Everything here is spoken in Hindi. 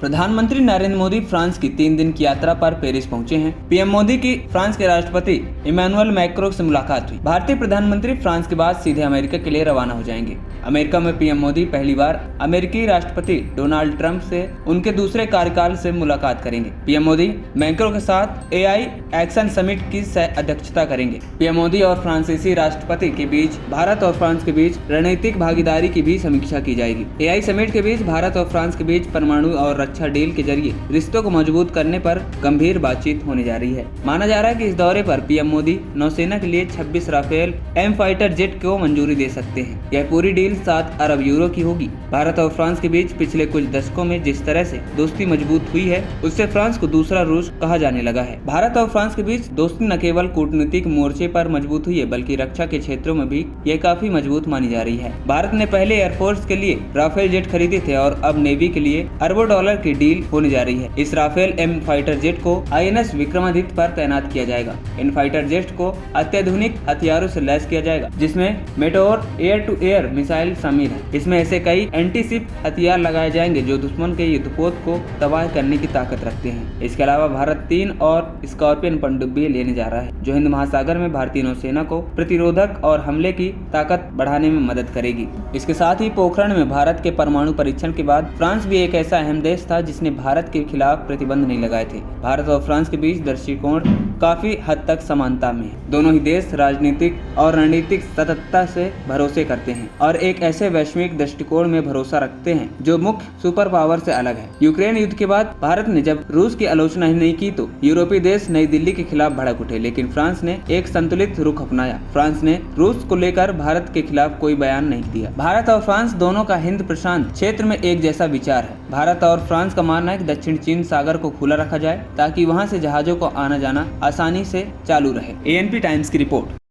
प्रधानमंत्री नरेंद्र मोदी फ्रांस की 3 दिन की यात्रा पर पेरिस पहुंचे हैं। पीएम मोदी की फ्रांस के राष्ट्रपति इमैनुअल मैक्रों से मुलाकात हुई। भारतीय प्रधानमंत्री फ्रांस के बाद सीधे अमेरिका के लिए रवाना हो जाएंगे। अमेरिका में पीएम मोदी पहली बार अमेरिकी राष्ट्रपति डोनाल्ड ट्रंप से उनके दूसरे कार्यकाल से मुलाकात करेंगे। पीएम मोदी मैक्रों के साथ एआई एक्शन समिट की सह अध्यक्षता करेंगे। पीएम मोदी और फ्रांसीसी राष्ट्रपति के बीच भारत और फ्रांस के बीच रणनीतिक भागीदारी की भी समीक्षा की जाएगी। एआई समिट के बीच भारत और फ्रांस के बीच परमाणु और रक्षा डील के जरिए रिश्तों को मजबूत करने पर गंभीर बातचीत होने जा रही है। माना जा रहा है कि इस दौरे पर पीएम मोदी नौसेना के लिए 26 राफेल एम फाइटर जेट को मंजूरी दे सकते हैं। यह पूरी डील 7 अरब यूरो की होगी। भारत और फ्रांस के बीच पिछले कुछ दशकों में जिस तरह से दोस्ती मजबूत हुई है, उससे फ्रांस को दूसरा रूस कहा जाने लगा है। भारत और फ्रांस के बीच दोस्ती न केवल कूटनीतिक मोर्चे पर मजबूत हुई है, बल्कि रक्षा के क्षेत्रों में भी यह काफी मजबूत मानी जा रही है। भारत ने पहले एयरफोर्स के लिए राफेल जेट खरीदे थे और अब नेवी के लिए अरबों डॉलर की डील होने जा रही है। इस राफेल एम फाइटर जेट को आईएनएस विक्रमादित्य पर तैनात किया जाएगा। इन फाइटर जेट को अत्याधुनिक हथियारों से लैस किया जाएगा, जिसमें Meteor air to air missile शामिल है। इसमें ऐसे कई एंटी शिप हथियार लगाए जाएंगे जो दुश्मन के युद्धपोत को तबाह करने की ताकत रखते हैं। इसके अलावा भारत 3 और स्कॉर्पियन पनडुब्बी लेने जा रहा है, जो हिंद महासागर में भारतीय नौसेना को प्रतिरोधक और हमले की ताकत बढ़ाने में मदद करेगी। इसके साथ ही पोखरण में भारत के परमाणु परीक्षण के बाद फ्रांस भी एक ऐसा अहम देश था जिसने भारत के खिलाफ प्रतिबंध नहीं लगाए थे। भारत और फ्रांस के बीच दृष्टिकोण काफी हद तक समानता में है। दोनों ही देश राजनीतिक और रणनीतिक सततता से भरोसे करते हैं और एक ऐसे वैश्विक दृष्टिकोण में भरोसा रखते हैं जो मुख्य सुपर पावर से अलग है। यूक्रेन युद्ध के बाद भारत ने जब रूस की आलोचना ही नहीं की तो यूरोपीय देश नई दिल्ली के खिलाफ भड़क उठे, लेकिन फ्रांस ने एक संतुलित रुख अपनाया। फ्रांस ने रूस को लेकर भारत के खिलाफ कोई बयान नहीं दिया। भारत और फ्रांस दोनों का हिंद प्रशांत क्षेत्र में एक जैसा विचार है। भारत और फ्रांस का मानना है कि दक्षिण चीन सागर को खुला रखा जाए ताकि वहां से जहाजों को आना जाना आसानी से चालू रहे। एएनपी टाइम्स की रिपोर्ट।